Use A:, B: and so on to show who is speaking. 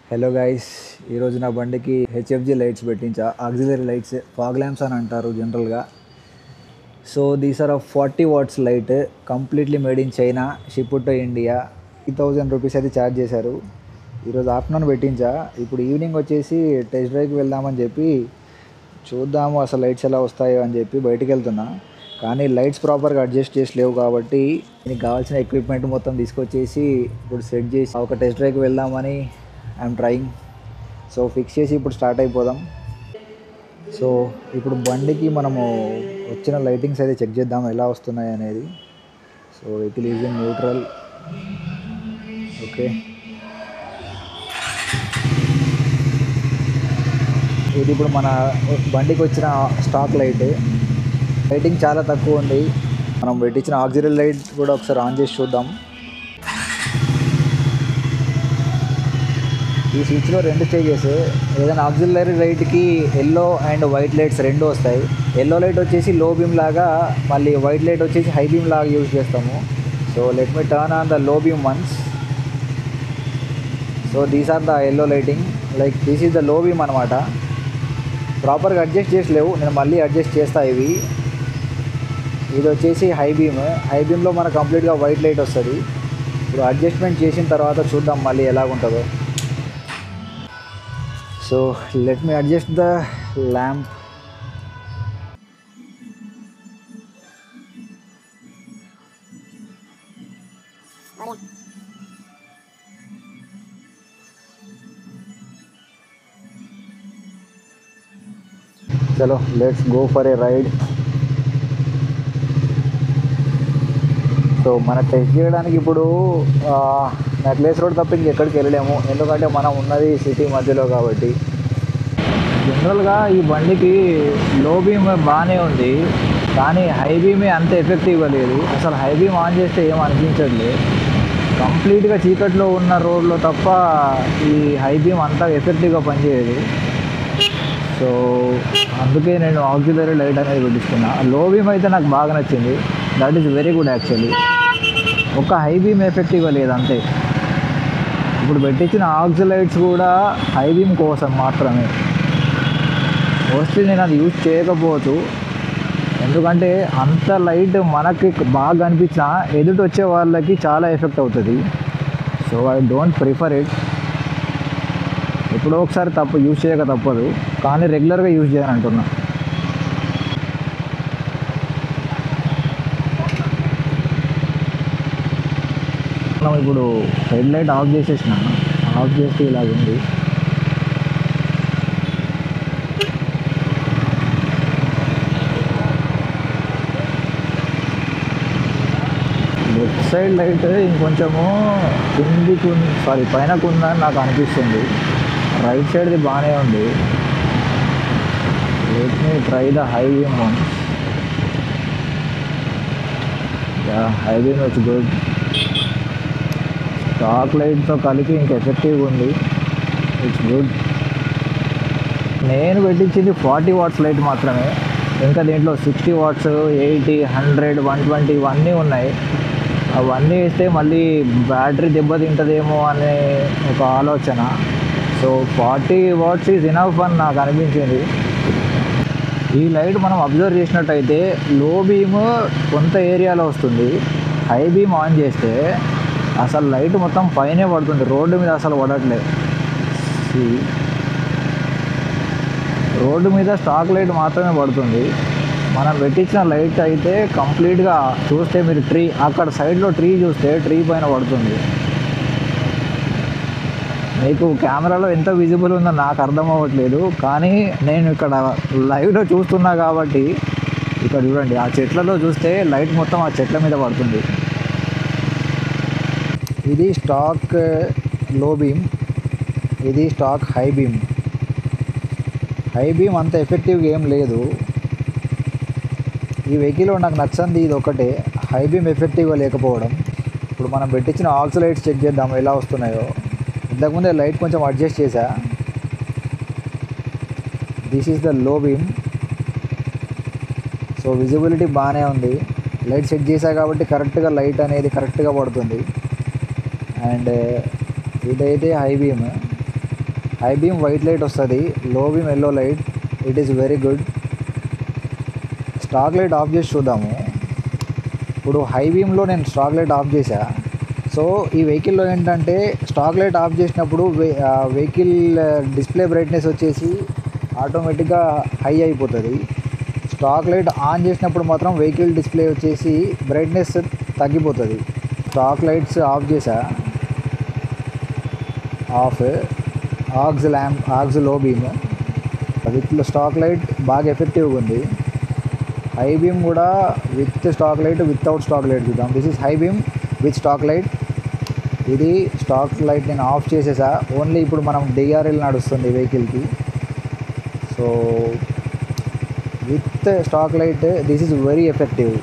A: Hello guys, ఈరోజు నా బండికి హెచ్ఎఫ్జి లైట్స్ పెట్టించా. ఆక్సిలరీ లైట్స్, ఫాగ్ ల్యాంప్స్ అని అంటారు జనరల్గా. So these are 40 watts light, completely made in China, ship to India. 3000 rupees అయితే ఛార్జ్ చేశారు. ఈరోజు ఆఫ్టర్నూన్ పెట్టించా. ఇప్పుడు ఈవినింగ్ వచ్చేసి టెస్ట్ డ్రైవ్కి వెళ్దామని చెప్పి చూద్దాము అసలు లైట్స్ ఎలా వస్తాయో అని చెప్పి బయటికి వెళ్తున్నా. కానీ లైట్స్ ప్రాపర్గా అడ్జస్ట్ చేసి లేవు కాబట్టి దీనికి కావాల్సిన ఎక్విప్మెంట్ మొత్తం తీసుకొచ్చేసి ఇప్పుడు సెట్ చేసి ఒక టెస్ట్ డ్రైవ్కి వెళ్దామని ఐఎమ్ ట్రయింగ్. సో ఫిక్స్ చేసి ఇప్పుడు స్టార్ట్ అయిపోదాం. సో ఇప్పుడు బండికి మనము వచ్చిన లైటింగ్స్ అయితే చెక్ చేద్దాం ఎలా వస్తున్నాయి అనేది. So vehicle is in neutral. Okay, ఇది ఇప్పుడు మన బండికి వచ్చిన స్టాక్ లైటింగ్ చాలా తక్కువ ఉంది. మనం పెట్టించిన ఆక్సిలరీ లైట్ కూడా ఒకసారి ఆన్ చేసి చూద్దాం. ఈ స్విచ్లో 2 స్టేజెస్. ఏదైనా ఆక్సిలరీ లైట్కి ఎల్లో అండ్ వైట్ లైట్స్ 2 వస్తాయి. ఎల్లో లైట్ వచ్చేసి లో బీమ్ లాగా, మళ్ళీ వైట్ లైట్ వచ్చేసి హై బీమ్ లాగా యూజ్ చేస్తాము. So let me turn on the low beam once. So these are the yellow lighting, like this is the low beam అనమాట. ప్రాపర్గా adjust చేసి లేవు, నేను మళ్ళీ అడ్జస్ట్ చేస్తా. ఇది వచ్చేసి హై బీమ్లో మనకు కంప్లీట్గా వైట్ లైట్ వస్తుంది. ఇప్పుడు అడ్జస్ట్మెంట్ చేసిన తర్వాత చూద్దాం మళ్ళీ ఎలాగుంటుందో. So let me adjust the lamp. చలో let's go for a ride. So మన టెస్ట్ చేయడానికి ఇప్పుడు నెక్లెస్ రోడ్ తప్ప ఇంకెక్కడికి వెళ్ళలేము, ఎందుకంటే మనం ఉన్నది సిటీ మధ్యలో కాబట్టి. జనరల్గా ఈ బండికి లో బీమ్ బాగానే ఉంది, కానీ హై బీమే అంత ఎఫెక్టివ్గా లేదు. అసలు హై బీమ్ ఆన్ చేస్తే ఏం అనిపించట్లేదు. కంప్లీట్గా చీకట్లో ఉన్న రోడ్లో తప్ప ఈ హై బీమ్ అంతా ఎఫెక్టివ్గా పనిచేయదు. సో అందుకే నేను ఆక్సిలరీ లైట్ అనేది పెట్టిస్తున్నా. లో బీమ్ అయితే నాకు బాగా నచ్చింది, that is very good actually. ఒక హై బీమ్ ఎఫెక్టివ్గా లేదు అంతే. ఇప్పుడు పెట్టించిన ఆక్సిలైట్స్ కూడా హై బీమ్ కోసం మాత్రమే. మోస్ట్లీ నేను అది యూజ్ చేయకపోవచ్చు, ఎందుకంటే అంత లైట్ మనకి బాగా అనిపించినా ఎదుటి వచ్చే వాళ్ళకి చాలా ఎఫెక్ట్ అవుతుంది. So I don't prefer it. ఎప్పుడో ఒకసారి యూజ్ చేయక తప్పదు, కానీ రెగ్యులర్గా యూజ్ చేయని అంటున్నా. మనం ఇప్పుడు హెడ్ లైట్ ఆఫ్ చేసేసిన, ఆఫ్ చేస్తే ఇలాగుంది. లెఫ్ట్ సైడ్ లైట్ ఇంకొంచెము పైనకు ఉందని నాకు అనిపిస్తుంది. రైట్ సైడ్ది బాగానే ఉంది. Let me try the high beam once. High beam it's good. Stock లైట్తో కలిపి ఇంక ఎఫెక్టివ్గా ఉంది. It's good. నేను పెట్టించింది 40 వాట్స్ లైట్ మాత్రమే. ఇంకా దీంట్లో 60 వాట్స్, 80, 100, 120 ఇవన్నీ ఉన్నాయి. అవన్నీ వేస్తే మళ్ళీ బ్యాటరీ దెబ్బతింటుందేమో అనే ఒక ఆలోచన. సో 40 వాట్స్ ఈజ్ ఇనఫ్ అని నాకు అనిపించింది. ఈ లైట్ మనం అబ్జర్వ్ చేసినట్టయితే లో బీమ్ కొంత ఏరియాలో వస్తుంది. హై బీమ్ ఆన్ చేస్తే అసలు లైట్ మొత్తం పైనే పడుతుంది, రోడ్డు మీద అసలు పడట్లేదు. రోడ్డు మీద స్టాక్ లైట్ మాత్రమే పడుతుంది. మనం పెట్టించిన లైట్ అయితే కంప్లీట్గా చూస్తే మీరు అక్కడ సైడ్లో ట్రీ చూస్తే ట్రీ పైన పడుతుంది. మీకు కెమెరాలో ఎంత విజిబుల్ ఉందో నాకు అర్థం అవ్వట్లేదు, కానీ నేను ఇక్కడ లైవ్లో చూస్తున్నా కాబట్టి ఇక్కడ చూడండి, ఆ చెట్లలో చూస్తే లైట్ మొత్తం ఆ చెట్ల మీద పడుతుంది. ఇది స్టాక్ లో బీమ్, ఇది stock high beam. High beam అంత ఎఫెక్టివ్గా ఏం లేదు. ఈ వెహికల్లో నాకు నచ్చింది ఇది ఒకటే, హై బీమ్ ఎఫెక్టివ్గా లేకపోవడం. ఇప్పుడు మనం పెట్టించిన ఆక్సిలైట్స్ చెక్ చేద్దాం ఎలా వస్తున్నాయో. ఇంతకుముందే లైట్ కొంచెం అడ్జస్ట్ చేశా. This is the low beam. So visibility బాగానే ఉంది. లైట్ సెట్ చేశా కాబట్టి కరెక్ట్గా లైట్ అనేది కరెక్ట్గా పడుతుంది. అండ్ ఇదైతే high beam. High beam white light వస్తుంది, low beam yellow light. It is very good. Stock light off చేసి చూద్దాము. ఇప్పుడు హై బీమ్లో నేను స్టాక్ లైట్ ఆఫ్ చేశా. సో ఈ వెహికల్లో ఏంటంటే స్టాక్ లైట్ ఆఫ్ చేసినప్పుడు వెహికల్ డిస్ప్లే బ్రైట్నెస్ వచ్చేసి ఆటోమేటిక్గా హై అయిపోతుంది. స్టాక్ లైట్ ఆన్ చేసినప్పుడు మాత్రం వెహికల్ డిస్ప్లే వచ్చేసి బ్రైట్నెస్ తగ్గిపోతుంది. స్టాక్ లైట్స్ ఆఫ్ చేశా. Off. Aux low beam with stock light బాగా ఎఫెక్టివ్గా ఉంది. హై బీమ్ కూడా with stock light, without stock light చూద్దాం. This is high beam with stock light. ఇది స్టాక్ లైట్ నేను ఆఫ్ చేసేసా. ఓన్లీ ఇప్పుడు మనం డిఆర్ఎల్ నడుస్తుంది వెహికల్కి. So with stock light this is very effective.